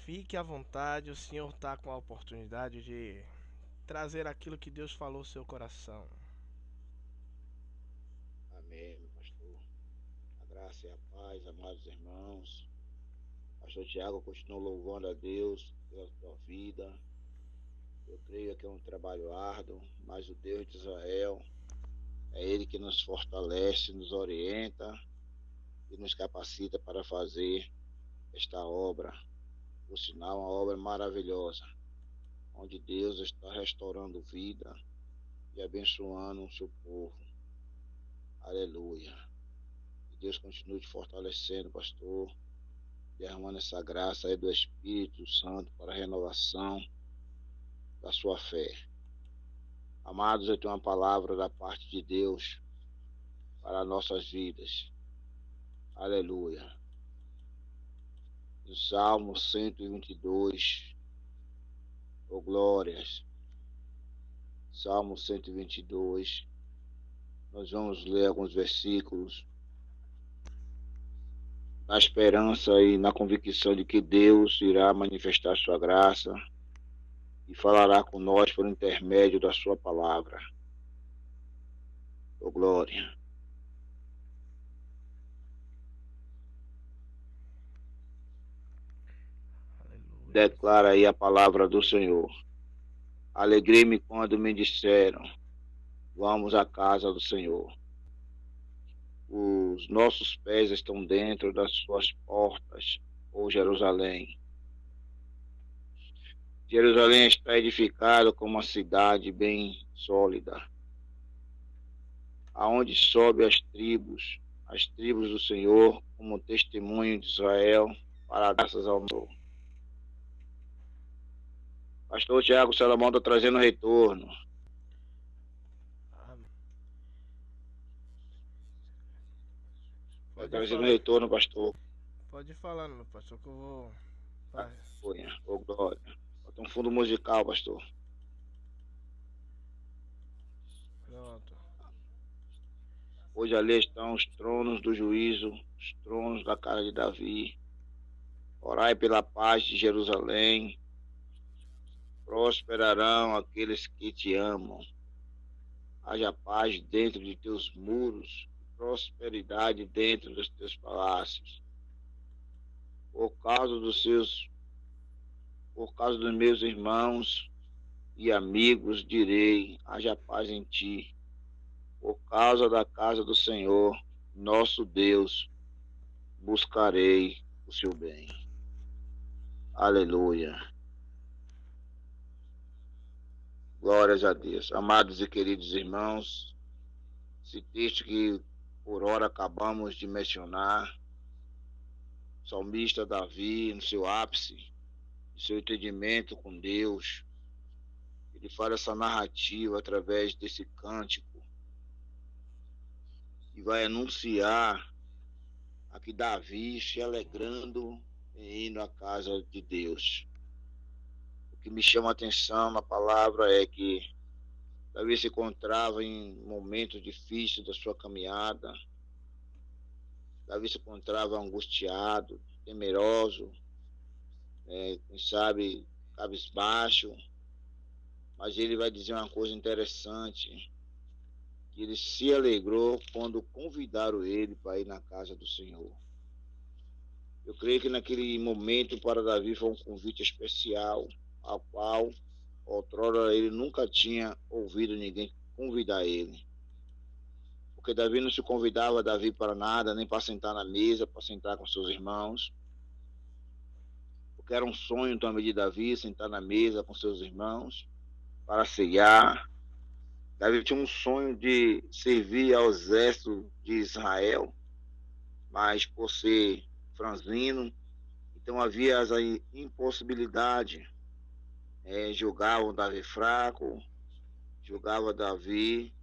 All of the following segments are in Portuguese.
fique à vontade, o senhor está com a oportunidade de trazer aquilo que Deus falou no seu coração. Amém, meu pastor. A graça e a paz, amados irmãos. Pastor Tiago continua louvando a Deus pela sua vida. Eu creio que é um trabalho árduo, mas o Deus de Israel é Ele que nos fortalece, nos orienta e nos capacita para fazer esta obra. Por sinal, uma obra maravilhosa, onde Deus está restaurando vida e abençoando o seu povo. Aleluia. Que Deus continue te fortalecendo, pastor, derramando essa graça aí do Espírito Santo para a renovação da sua fé. Amados, eu tenho uma palavra da parte de Deus para nossas vidas. Aleluia. No Salmo 122, oh glórias. Salmo 122, nós vamos ler alguns versículos na esperança e na convicção de que Deus irá manifestar sua graça e falará com nós por intermédio da sua palavra. Oh glória. Aleluia. Declara aí a palavra do Senhor. Alegrei-me quando me disseram, vamos à casa do Senhor. Os nossos pés estão dentro das suas portas, ó Jerusalém. Jerusalém está edificada como uma cidade bem sólida, aonde sobe as tribos do Senhor, como testemunho de Israel, para graças ao Senhor. Pastor Tiago Salomão está trazendo retorno. Amém. Está Pode ir trazendo falando. retorno, pastor. Pode ir falando, meu pastor, que eu vou. Ô, glória. Bota um fundo musical, pastor. Pronto. Hoje ali estão os tronos do juízo, os tronos da casa de Davi. Orai pela paz de Jerusalém. Prosperarão aqueles que te amam. Haja paz dentro de teus muros, prosperidade dentro dos teus palácios. Por causa por causa dos meus irmãos e amigos, direi: haja paz em ti. Por causa da casa do Senhor, nosso Deus, buscarei o seu bem. Aleluia. Glórias a Deus. Amados e queridos irmãos, esse texto que por hora acabamos de mencionar, o salmista Davi, no seu ápice, no seu entendimento com Deus, ele faz essa narrativa através desse cântico e vai anunciar aqui Davi se alegrando em indo à casa de Deus. O que me chama a atenção na palavra é que Davi se encontrava em momentos difíceis da sua caminhada. Davi se encontrava angustiado, temeroso, quem sabe cabisbaixo, mas ele vai dizer uma coisa interessante, que ele se alegrou quando convidaram ele para ir na casa do Senhor. Eu creio que naquele momento para Davi foi um convite especial, ao qual outrora ele nunca tinha ouvido ninguém convidar ele. Porque Davi não se convidava Davi para nada, nem para sentar na mesa, para sentar com seus irmãos. Porque era um sonho também de Davi sentar na mesa com seus irmãos para ceiar. Davi tinha um sonho de servir ao exército de Israel, mas por ser franzino, então havia essa impossibilidade. Julgavam Davi fraco, julgava Davi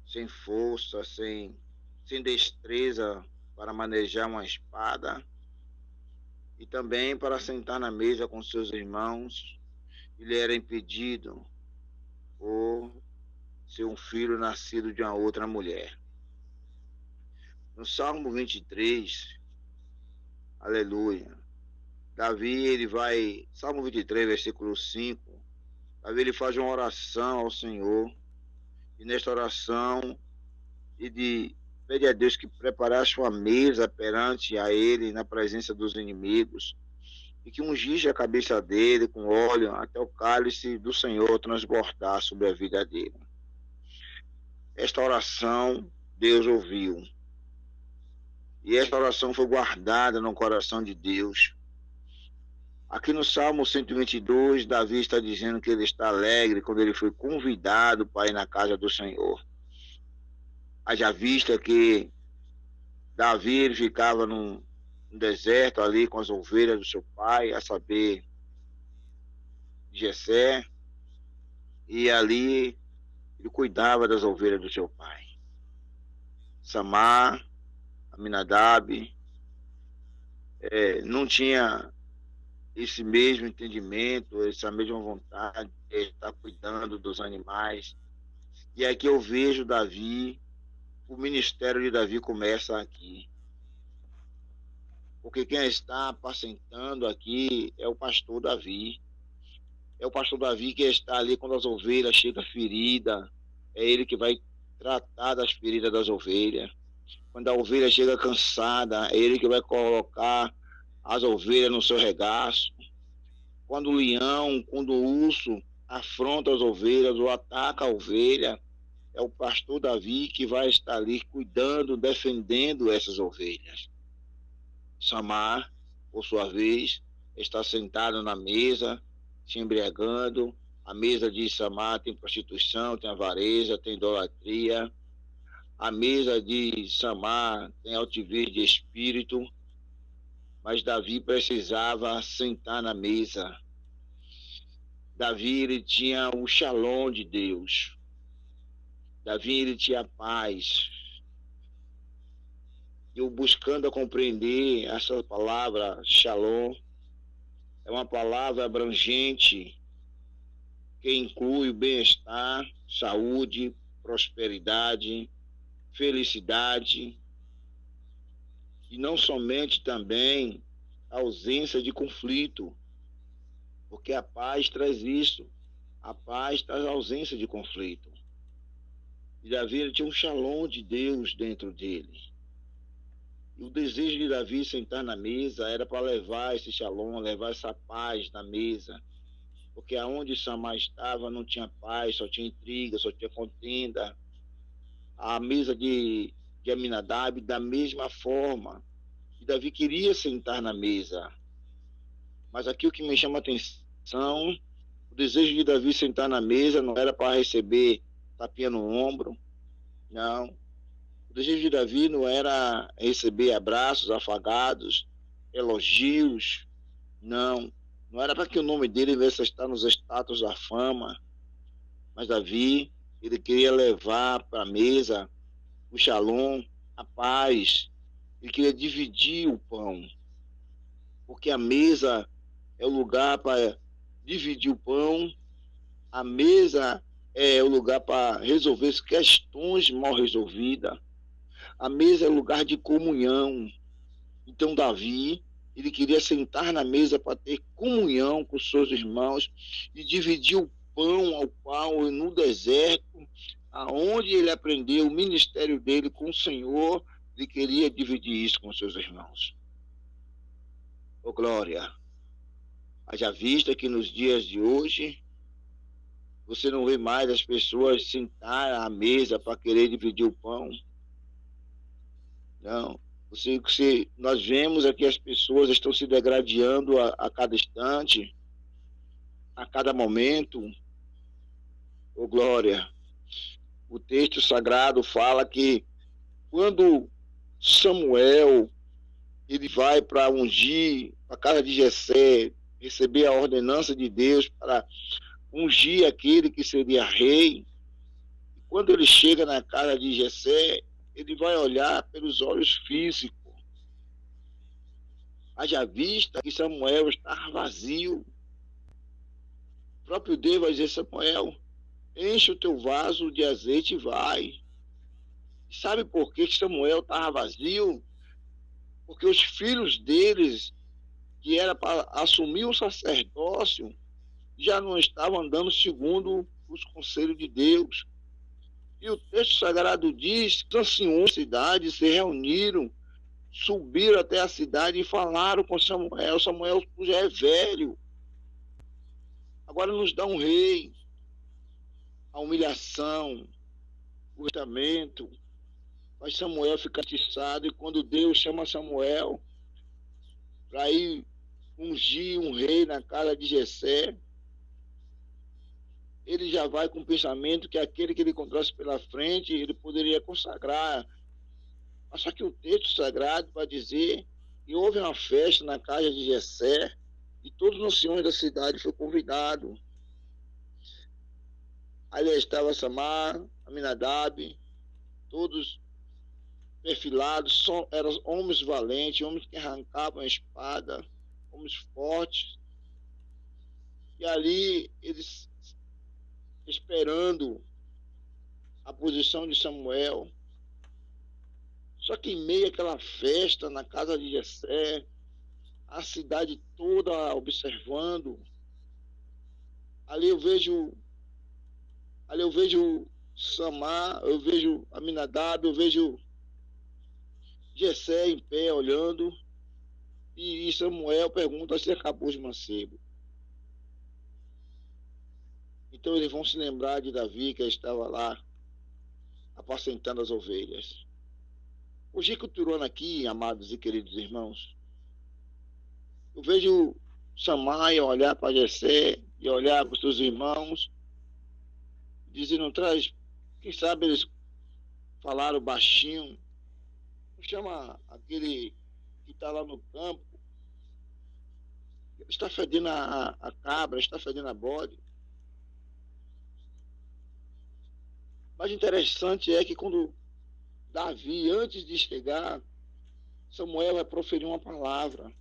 sem força, sem destreza para manejar uma espada e também para sentar na mesa com seus irmãos. Ele era impedido por ser um filho nascido de uma outra mulher. No Salmo 23, aleluia, Davi, ele vai, Salmo 23, versículo 5, Davi, ele faz uma oração ao Senhor, e nesta oração, ele pede a Deus que preparasse uma mesa perante a ele, na presença dos inimigos, e que ungisse a cabeça dele com óleo até o cálice do Senhor transbordar sobre a vida dele. Esta oração Deus ouviu. E esta oração foi guardada no coração de Deus. Aqui no Salmo 122, Davi está dizendo que ele está alegre quando ele foi convidado para ir na casa do Senhor. Haja vista que Davi ele ficava num deserto ali com as ovelhas do seu pai, a saber, Jessé, e ali ele cuidava das ovelhas do seu pai. Samar, Aminadab, não tinha esse mesmo entendimento, essa mesma vontade de estar cuidando dos animais. E aqui eu vejo Davi, o ministério de Davi começa aqui. Porque quem está apacentando aqui é o pastor Davi. É o pastor Davi que está ali quando as ovelhas chegam feridas. É ele que vai tratar das feridas das ovelhas. Quando a ovelha chega cansada, é ele que vai colocar as ovelhas no seu regaço. Quando o leão, quando o urso afronta as ovelhas ou ataca a ovelha, é o pastor Davi que vai estar ali cuidando, defendendo essas ovelhas. Samar, por sua vez, está sentado na mesa, se embriagando. A mesa de Samar tem prostituição, tem avareza, tem idolatria. A mesa de Samar tem altivez de espírito. Mas Davi precisava sentar na mesa. Davi, ele tinha o shalom de Deus. Davi, ele tinha paz. Eu buscando compreender essa palavra shalom, é uma palavra abrangente que inclui o bem-estar, saúde, prosperidade, felicidade e não somente também a ausência de conflito, porque a paz traz isso, a paz traz a ausência de conflito. E Davi ele tinha um shalom de Deus dentro dele. E o desejo de Davi sentar na mesa era para levar esse shalom, levar essa paz na mesa. Porque aonde Samar estava não tinha paz, só tinha intriga, só tinha contenda. A mesa de Aminadab, da mesma forma. E Davi queria sentar na mesa. Mas aqui o que me chama a atenção, o desejo de Davi sentar na mesa não era para receber tapinha no ombro, não. O desejo de Davi não era receber abraços afagados, elogios, não. Não era para que o nome dele viesse a estar nos status da fama, mas Davi, ele queria levar para a mesa o shalom, a paz. Ele queria dividir o pão, porque a mesa é o lugar para dividir o pão, a mesa é o lugar para resolver as questões mal resolvidas. A mesa é lugar de comunhão. Então Davi, ele queria sentar na mesa para ter comunhão com seus irmãos e dividir o pão ao qual no deserto, aonde ele aprendeu o ministério dele com o Senhor, ele queria dividir isso com seus irmãos. Oh glória! Haja vista que nos dias de hoje, você não vê mais as pessoas sentar à mesa para querer dividir o pão. Não. Nós vemos aqui as pessoas estão se degradando a cada instante, a cada momento. Oh, glória! O texto sagrado fala que quando Samuel ele vai para ungir a casa de Jessé, receber a ordenança de Deus para ungir aquele que seria rei, quando ele chega na casa de Jessé, ele vai olhar pelos olhos físicos. Haja vista que Samuel está vazio. O próprio Deus vai dizer: Samuel, enche o teu vaso de azeite e vai. E sabe por que Samuel estava vazio? Porque os filhos deles que era para assumir o sacerdócio, já não estavam andando segundo os conselhos de Deus. E o texto sagrado diz que os anciões da cidade se reuniram, subiram até a cidade e falaram com Samuel. Samuel já é velho, agora nos dá um rei. A humilhação, o restamento, faz Samuel ficar atiçado. E quando Deus chama Samuel para ir ungir um rei na casa de Jessé, ele já vai com o pensamento que aquele que ele encontrasse pela frente, ele poderia consagrar. Mas só que o texto sagrado vai dizer que houve uma festa na casa de Jessé e todos os anciões da cidade foram convidados. Ali estava Samar, Aminadab, todos perfilados, eram homens valentes, homens que arrancavam a espada, homens fortes. E ali eles esperando a posição de Samuel. Só que em meio àquela festa na casa de Jessé, a cidade toda observando, ali eu vejo Samar, eu vejo Aminadab, eu vejo Jessé em pé olhando, e Samuel pergunta se acabou de mancebo. Então eles vão se lembrar de Davi, que estava lá apacentando as ovelhas. Hoje culturando aqui, amados e queridos irmãos, eu vejo Samar olhar para Jessé e olhar para os seus irmãos, dizendo, traz, quem sabe eles falaram baixinho, chama aquele que está lá no campo, está fedendo a cabra, está fedendo a bode. Mas interessante é que quando Davi, antes de chegar, Samuel vai proferir uma palavra.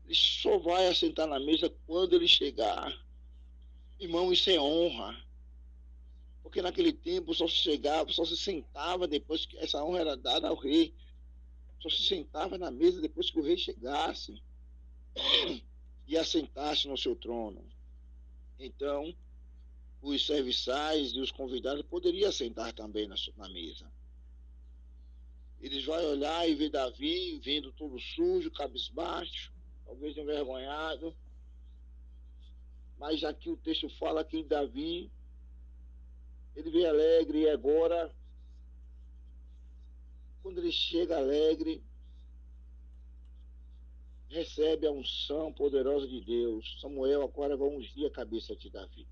Ele só vai assentar na mesa quando ele chegar. Irmão, isso é honra. Porque naquele tempo só se chegava, só se sentava depois que essa honra era dada ao rei. Só se sentava na mesa depois que o rei chegasse e assentasse no seu trono. Então, os serviçais e os convidados poderiam sentar também na mesa. Eles vão olhar e ver Davi vindo todo sujo, cabisbaixo, talvez envergonhado. Mas aqui o texto fala que Davi, ele veio alegre, e agora, quando ele chega alegre, recebe a unção poderosa de Deus. Samuel agora vai ungir a cabeça de Davi.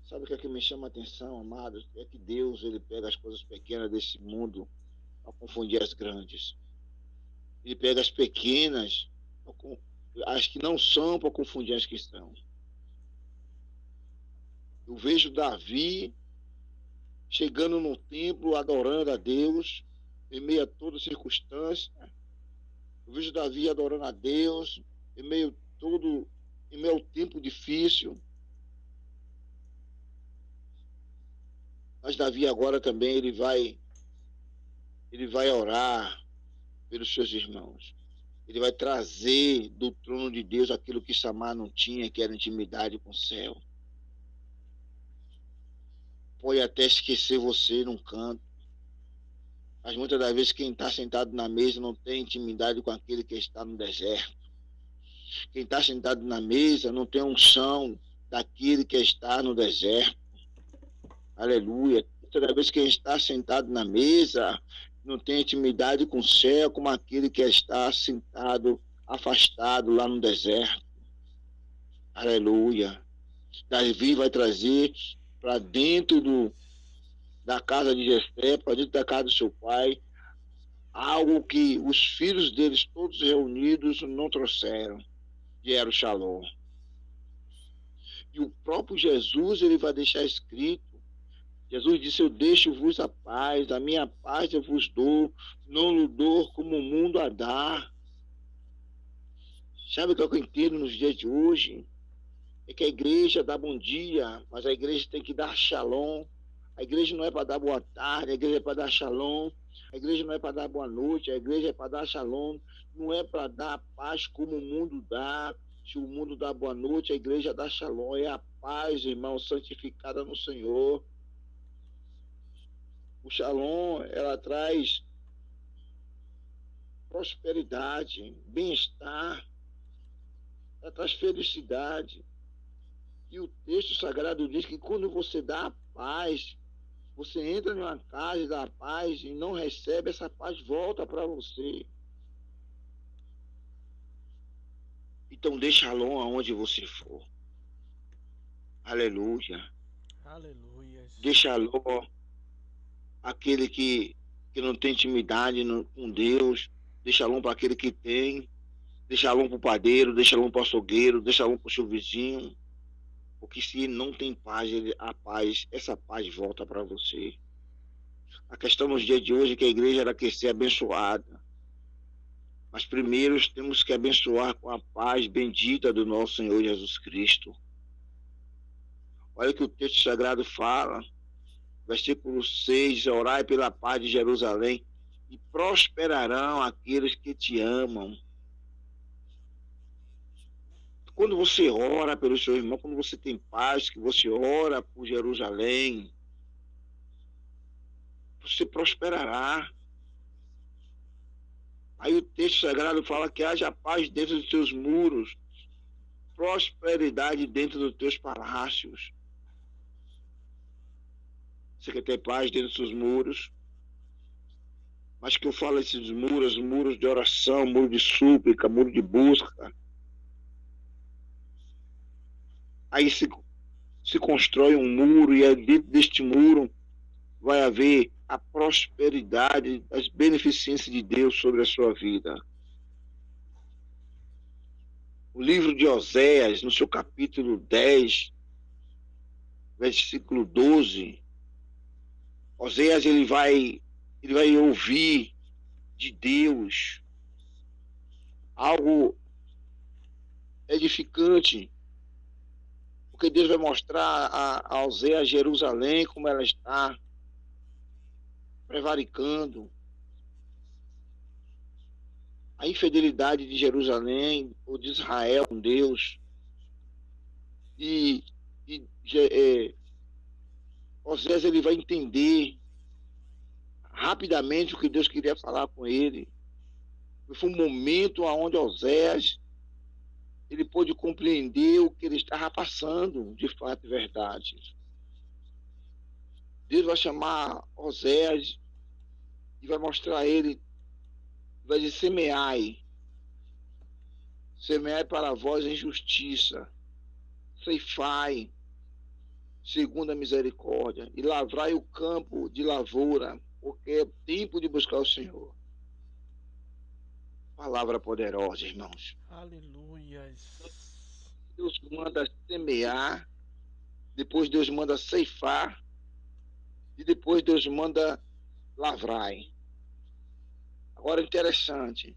Sabe o que é que me chama a atenção, amados? É que Deus, ele pega as coisas pequenas desse mundo para confundir as grandes. Ele pega as pequenas, as que não são, para confundir as que são. Eu vejo Davi chegando no templo, adorando a Deus, em meio a toda circunstância. Eu vejo Davi adorando a Deus, em meio ao tempo difícil. Mas Davi agora também ele vai orar pelos seus irmãos. Ele vai trazer do trono de Deus aquilo que Samar não tinha, que era intimidade com o céu. Pode até esquecer você num canto, mas muitas das vezes quem está sentado na mesa não tem intimidade com aquele que está no deserto. Quem está sentado na mesa não tem unção daquele que está no deserto. Aleluia. Toda vez que quem está sentado na mesa não tem intimidade com o céu, como aquele que está sentado, afastado lá no deserto. Aleluia. Davi vai trazer para dentro da casa de Jessé, para dentro da casa do seu pai, algo que os filhos deles todos reunidos não trouxeram, que era o Shalom. E o próprio Jesus, ele vai deixar escrito, Jesus disse, eu deixo-vos a paz, a minha paz eu vos dou, não lhe dou como o mundo a dá. Sabe o que eu entendo nos dias de hoje? É que a igreja dá bom dia, mas a igreja tem que dar shalom. A igreja não é para dar boa tarde, a igreja é para dar shalom. A igreja não é para dar boa noite, a igreja é para dar shalom. não é para dar paz como o mundo dá. Se o mundo dá boa noite, a igreja dá shalom. É a paz, irmão, santificada no Senhor. O shalom, ela traz prosperidade, bem-estar, ela traz felicidade. E o texto sagrado diz que quando você dá a paz, você entra numa casa e dá a paz e não recebe, essa paz volta para você. Então dê shalom aonde você for. Aleluia. Aleluia. Dê shalom àquele que não tem intimidade com Deus. Dê shalom para aquele que tem. Dê shalom para o padeiro, dê shalom para o açougueiro, dê shalom para o seu vizinho. Porque se ele não tem paz, essa paz volta para você. A questão nos dias de hoje é que a igreja era quer ser abençoada. Mas primeiro temos que abençoar com a paz bendita do nosso Senhor Jesus Cristo. Olha o que o texto sagrado fala. Versículo 6, orai pela paz de Jerusalém e prosperarão aqueles que te amam. Quando você ora pelo seu irmão, quando você tem paz, que você ora por Jerusalém, você prosperará. Aí o texto sagrado fala que haja paz dentro dos teus muros, prosperidade dentro dos teus palácios. Você quer ter paz dentro dos seus muros? Mas que eu falo esses muros de oração, muro de súplica, muro de busca. Aí se constrói um muro e dentro deste muro vai haver a prosperidade, as beneficências de Deus sobre a sua vida. O livro de Oséias, no seu capítulo 10, versículo 12, Oséias ele vai ouvir de Deus algo edificante, porque Deus vai mostrar a Oséias Jerusalém como ela está prevaricando, a infidelidade de Jerusalém ou de Israel com Deus. Oséias ele vai entender rapidamente o que Deus queria falar com ele. Foi um momento onde Oséias ele pôde compreender o que ele estava passando, de fato e verdade. Deus vai chamar Oséias e vai mostrar a ele, vai dizer: semeai para vós em justiça, ceifai segundo a misericórdia, e lavrai o campo de lavoura, porque é tempo de buscar o Senhor. Palavra poderosa, irmãos. Aleluia. Deus manda semear, depois Deus manda ceifar, e depois Deus manda lavrar. Agora, interessante.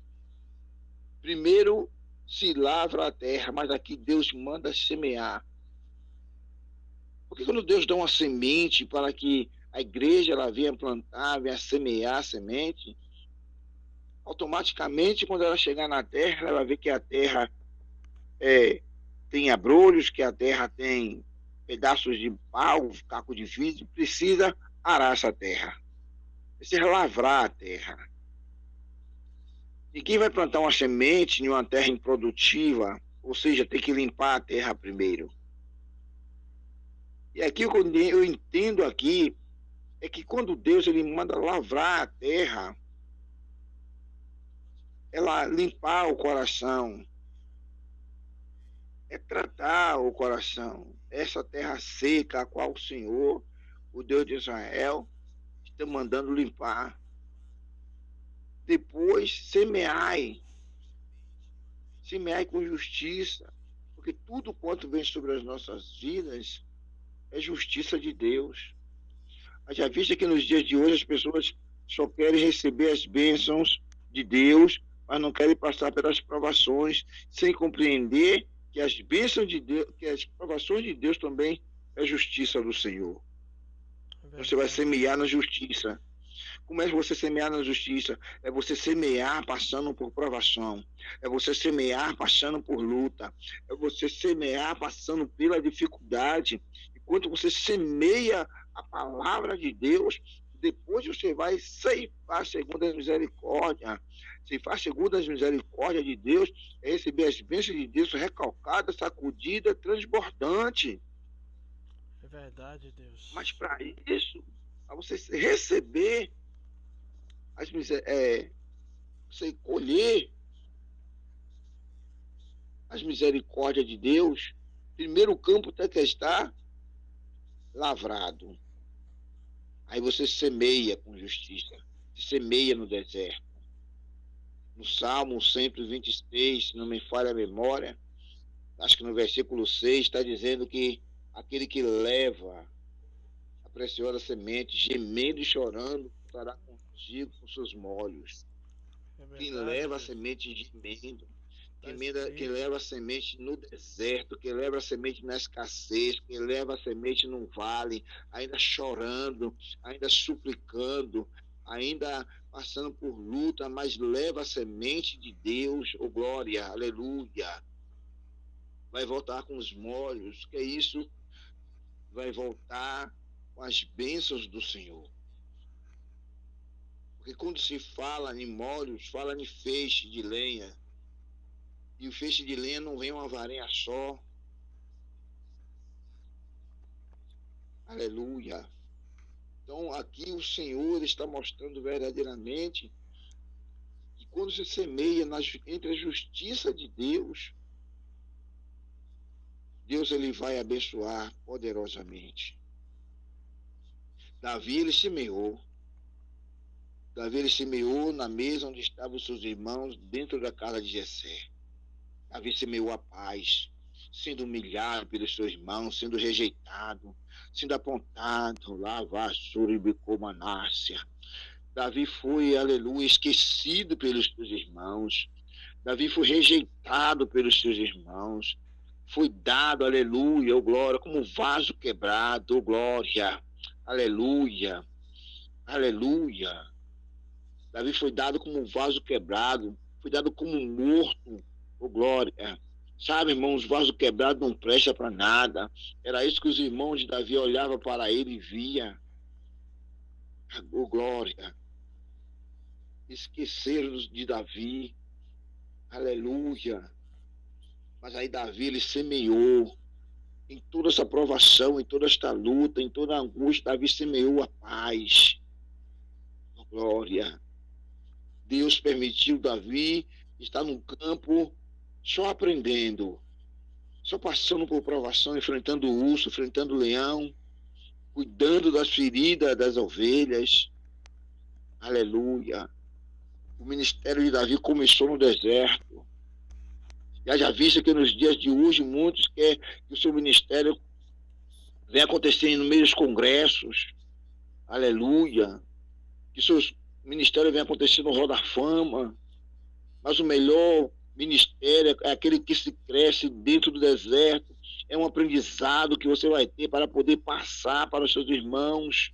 Primeiro se lavra a terra, mas aqui Deus manda semear. Porque quando Deus dá uma semente para que a igreja ela venha plantar, venha semear a semente, automaticamente, quando ela chegar na terra, ela vai ver que a terra tem abrolhos, que a terra tem pedaços de pau, caco de vidro, precisa arar essa terra. Precisa lavrar a terra. Ninguém vai plantar uma semente em uma terra improdutiva, ou seja, tem que limpar a terra primeiro. E aqui o que eu entendo aqui é que quando Deus ele manda lavrar a terra, ela limpar o coração, é tratar o coração. Essa terra seca a qual o Senhor, o Deus de Israel, está mandando limpar. Depois semeai com justiça, porque tudo quanto vem sobre as nossas vidas é justiça de Deus. Já vista que nos dias de hoje as pessoas só querem receber as bênçãos de Deus, mas não querem passar pelas provações, sem compreender que as bênçãos de Deus, que as provações de Deus também é justiça do Senhor. Você vai semear na justiça. Como é você semear na justiça? É você semear passando por provação. É você semear passando por luta. É você semear passando pela dificuldade. Enquanto você semeia a palavra de Deus, depois você vai ceifar segundo a misericórdia. Ceifar segundo as misericórdias de Deus é receber as bênçãos de Deus recalcada, sacudida, transbordante. É verdade, Mas Deus. para isso, para você receber você colher as misericórdias de Deus, primeiro o campo tem que estar lavrado. Aí você semeia com justiça, semeia no deserto. No Salmo 126, se não me falha a memória, acho que no versículo 6 está dizendo que aquele que leva a preciosa semente, gemendo e chorando, estará contigo com seus molhos. É Quem verdade, leva a Deus. semente gemendo, Está quem escrito. leva a semente no deserto, quem leva a semente na escassez, quem leva a semente num vale, ainda chorando, ainda suplicando, ainda passando por luta, mas leva a semente de Deus, oh glória, aleluia. Vai voltar com os molhos, que é isso? Vai voltar com as bênçãos do Senhor. Porque quando se fala em molhos, fala em feixe de lenha. E o feixe de lenha não vem uma varinha só. Aleluia. Então, aqui o Senhor está mostrando verdadeiramente que quando se semeia entre a justiça de Deus, Deus ele vai abençoar poderosamente. Davi ele semeou. Davi ele semeou na mesa onde estavam os seus irmãos, dentro da casa de Jessé. Davi semeou a paz, sendo humilhado pelos seus irmãos, sendo rejeitado, sendo apontado, lá, Vassura e Bicomanácia. Davi foi, aleluia, esquecido pelos seus irmãos. Davi foi rejeitado pelos seus irmãos. Foi dado, aleluia, oh glória, como vaso quebrado, oh glória, aleluia, aleluia. Davi foi dado como um vaso quebrado, foi dado como morto, oh glória. Sabe, irmãos, vaso quebrado não presta para nada. Era isso que os irmãos de Davi olhavam para ele e via. Oh glória. Esqueceram de Davi, aleluia. Mas aí Davi, ele semeou em toda essa provação, em toda esta luta, em toda a angústia, Davi semeou a paz. Oh, glória. Deus permitiu Davi estar num campo só aprendendo, só passando por provação, enfrentando o urso, enfrentando o leão, cuidando das feridas das ovelhas. Aleluia. O ministério de Davi começou no deserto. Já visto que nos dias de hoje muitos querem que o seu ministério venha acontecendo no meio dos congressos. Aleluia. Que o seu ministério venha acontecendo no Hall da Fama. Mas o melhor ministério é aquele que se cresce dentro do deserto. É um aprendizado que você vai ter para poder passar para os seus irmãos.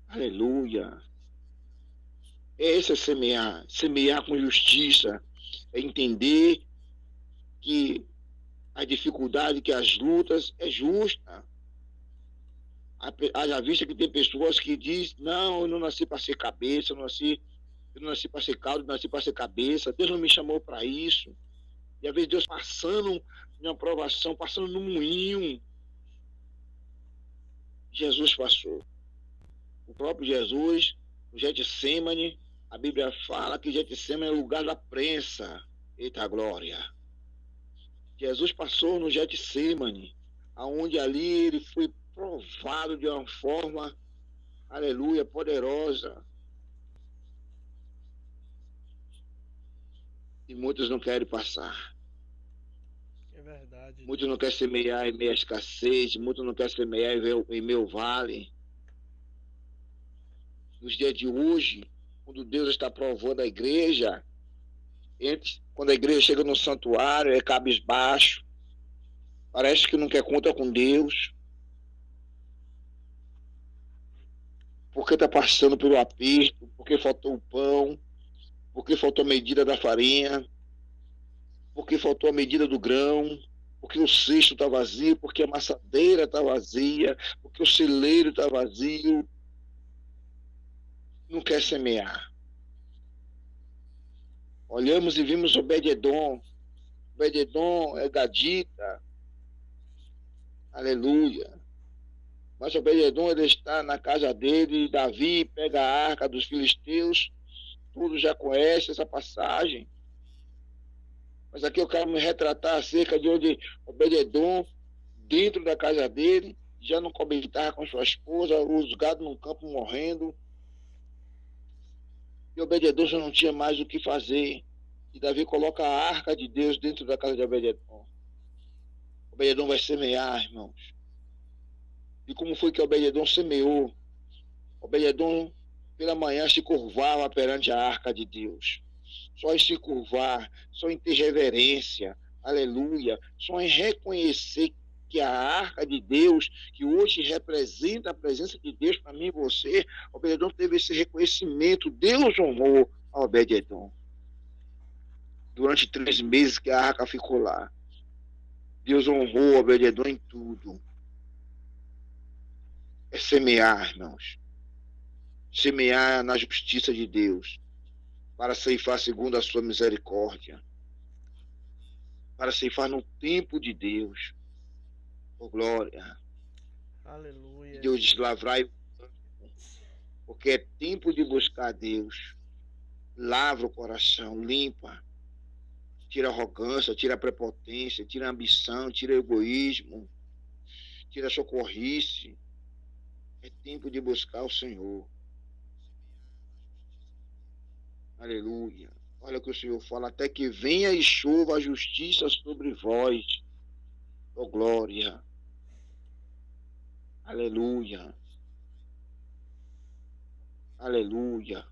Aleluia. Esse é semear. Semear com justiça. É entender que a dificuldade, que as lutas é justa. Haja vista que tem pessoas que dizem, não, eu não nasci para ser cabeça, eu não nasci para ser caldo, eu nasci para ser cabeça, Deus não me chamou para isso. E às vezes Deus passando em aprovação, passando no moinho. Jesus passou. O próprio Jesus, no Getsemane, a Bíblia fala que Getsemane é o lugar da prensa. Eita glória! Jesus passou no Getsemane, aonde ali ele foi provado de uma forma, aleluia, poderosa. E muitos não querem passar. É verdade, Muitos não Deus. querem semear em meia escassez, muitos não querem semear em meio vale. Nos dias de hoje, quando Deus está provando a igreja, quando a igreja chega no santuário, é cabisbaixo, parece que não quer conta com Deus. porque está passando pelo aperto, porque faltou o pão, porque faltou a medida da farinha, porque faltou a medida do grão, porque o cesto está vazio, porque a maçadeira está vazia, porque o celeiro está vazio, não quer semear. Olhamos e vimos Obed-edom. Obed-edom é gadita, aleluia. Mas Obed-edom, ele está na casa dele, Davi pega a arca dos filisteus, todos já conhecem essa passagem. Mas aqui eu quero me retratar acerca de onde Obed-edom, dentro da casa dele, já não comentava com sua esposa, os gados no campo morrendo. E Obed-edom já não tinha mais o que fazer. E Davi coloca a arca de Deus dentro da casa de Obed-edom. Obed-edom vai semear, irmãos. E como foi que Obed-edom semeou? Obed-edom, pela manhã, se curvava perante a arca de Deus. Só em se curvar, só em ter reverência, aleluia, só em reconhecer que a arca de Deus, que hoje representa a presença de Deus para mim e você, Obed-edom teve esse reconhecimento. Deus honrou a Obed-edom. Durante 3 meses que a arca ficou lá, Deus honrou a Obed-edom em tudo. É semear, irmãos. Semear na justiça de Deus, para ceifar segundo a sua misericórdia, para ceifar no tempo de Deus. Oh, glória. Aleluia. E Deus diz: lavrai, porque é tempo de buscar a Deus. Lavra o coração, limpa, tira a arrogância, tira a prepotência, tira a ambição, tira o egoísmo, tira a socorrice. É tempo de buscar o Senhor. Aleluia. Olha o que o Senhor fala: até que venha e chova a justiça sobre vós. Oh, glória. Aleluia. Aleluia.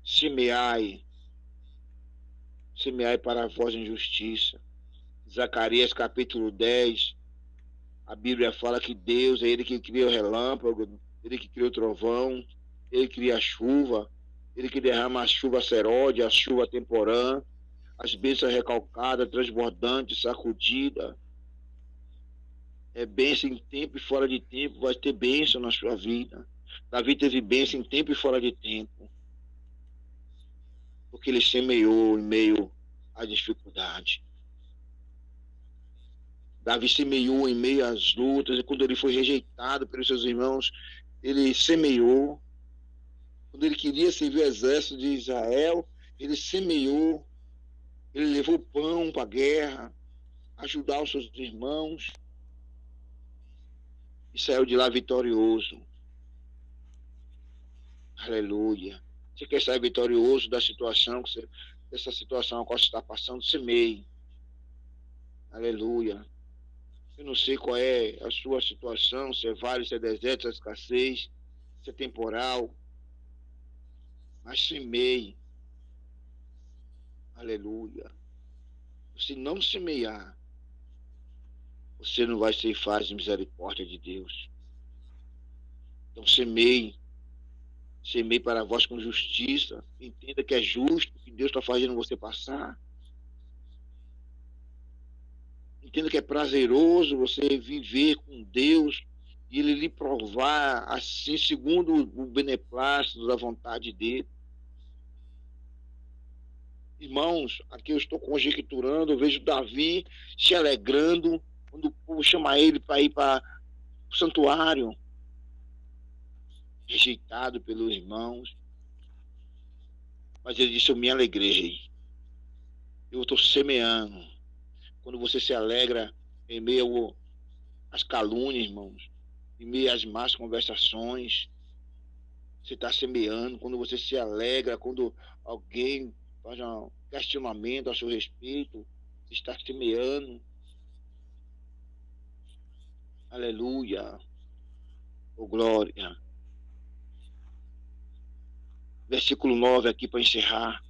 Semeai. Semeai para vós em justiça. Zacarias capítulo 10. A Bíblia fala que Deus é Ele que cria o relâmpago, Ele que cria o trovão, Ele cria a chuva, Ele que derrama a chuva serode, a chuva temporã, as bênçãos recalcadas, transbordantes, sacudidas. É bênção em tempo e fora de tempo, vai ter bênção na sua vida. Davi teve bênção em tempo e fora de tempo, porque ele semeou em meio à dificuldade. Davi semeou em meio às lutas, e quando ele foi rejeitado pelos seus irmãos, ele semeou. Quando ele queria servir o exército de Israel, ele semeou. Ele levou pão para a guerra, ajudar os seus irmãos, e saiu de lá vitorioso. Aleluia. Você quer sair vitorioso da situação, dessa situação a qual você está passando? Semeie. Aleluia. Eu não sei qual é a sua situação, se é vale, se é deserto, se é escassez, se é temporal, mas semeie. Aleluia. Se não semear, você não vai ceifar de misericórdia de Deus. Então semeie. Semeie para vós com justiça. Entenda que é justo que Deus está fazendo você passar. Entenda que é prazeroso você viver com Deus e Ele lhe provar assim, segundo o beneplácito da vontade dEle. Irmãos, aqui eu estou conjecturando, eu vejo Davi se alegrando quando o povo chama ele para ir para o santuário, rejeitado pelos irmãos. Mas ele disse: eu me alegrei. Eu estou semeando. Quando você se alegra em meio às calúnias, irmãos, em meio às más conversações, você está semeando. Quando você se alegra, quando alguém faz um questionamento a seu respeito, você está semeando. Aleluia. Oh, glória. Versículo 9 aqui para encerrar.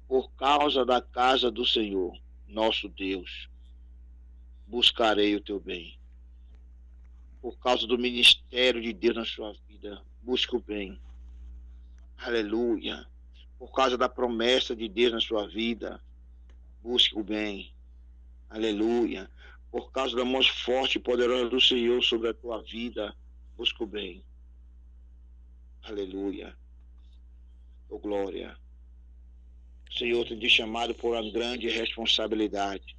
Por causa da casa do Senhor, nosso Deus, buscarei o teu bem. por causa do ministério de Deus na sua vida. Busque o bem. Aleluia. Por causa da promessa de Deus na sua vida. Busque o bem. Aleluia. Por causa da mão forte e poderosa do Senhor sobre a tua vida. Busque o bem. Aleluia. Oh, glória. O Senhor tem te chamado por uma grande responsabilidade.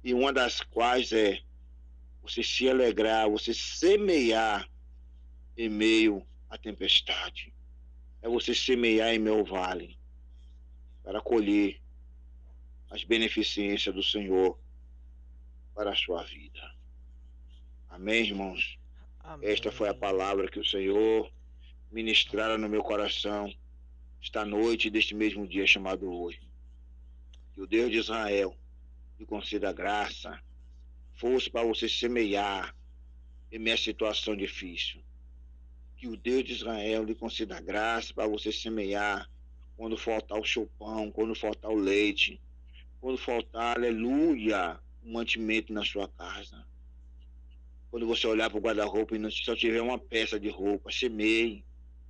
E uma das quais é você se alegrar, você semear em meio à tempestade. É você semear em meio ao vale para colher as beneficências do Senhor para a sua vida. Amém, irmãos? Amém. Esta foi a palavra que o Senhor ministrara no meu coração esta noite deste mesmo dia chamado hoje. Que o Deus de Israel lhe conceda graça, força para você semear em minha situação difícil. Que o Deus de Israel lhe conceda graça para você semear quando faltar o seu pão, quando faltar o leite, quando faltar, aleluia, o mantimento na sua casa. Quando você olhar para o guarda-roupa e só tiver uma peça de roupa, semeie,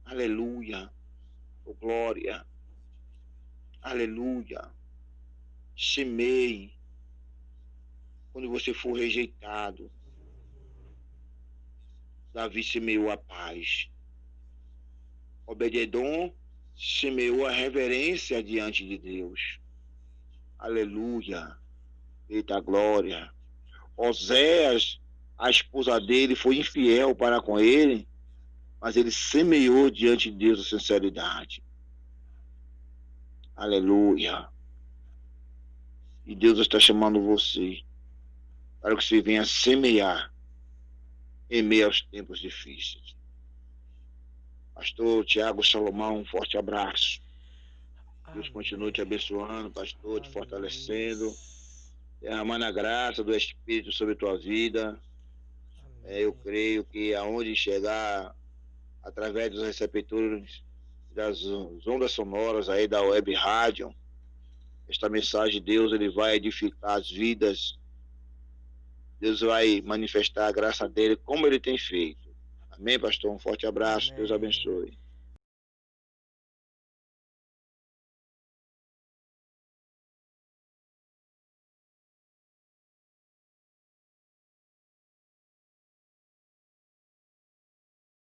aleluia, oh, glória, aleluia, semeie. Quando você for rejeitado, Davi semeou a paz. Obed-edom semeou a reverência diante de Deus. Aleluia. Eita glória. Oséias, a esposa dele, foi infiel para com ele, mas ele semeou diante de Deus a sinceridade. Aleluia. E Deus está chamando você para que você venha semear em meio aos tempos difíceis. Pastor Tiago Salomão, um forte abraço. Deus continue te abençoando, pastor, te fortalecendo, derramando a graça do Espírito sobre a tua vida. Eu creio que aonde chegar, através dos receptores, das ondas sonoras aí da web rádio, esta mensagem de Deus, ele vai edificar as vidas. Deus vai manifestar a graça dele como ele tem feito. Amém, pastor? Um forte abraço. Amém. Deus abençoe.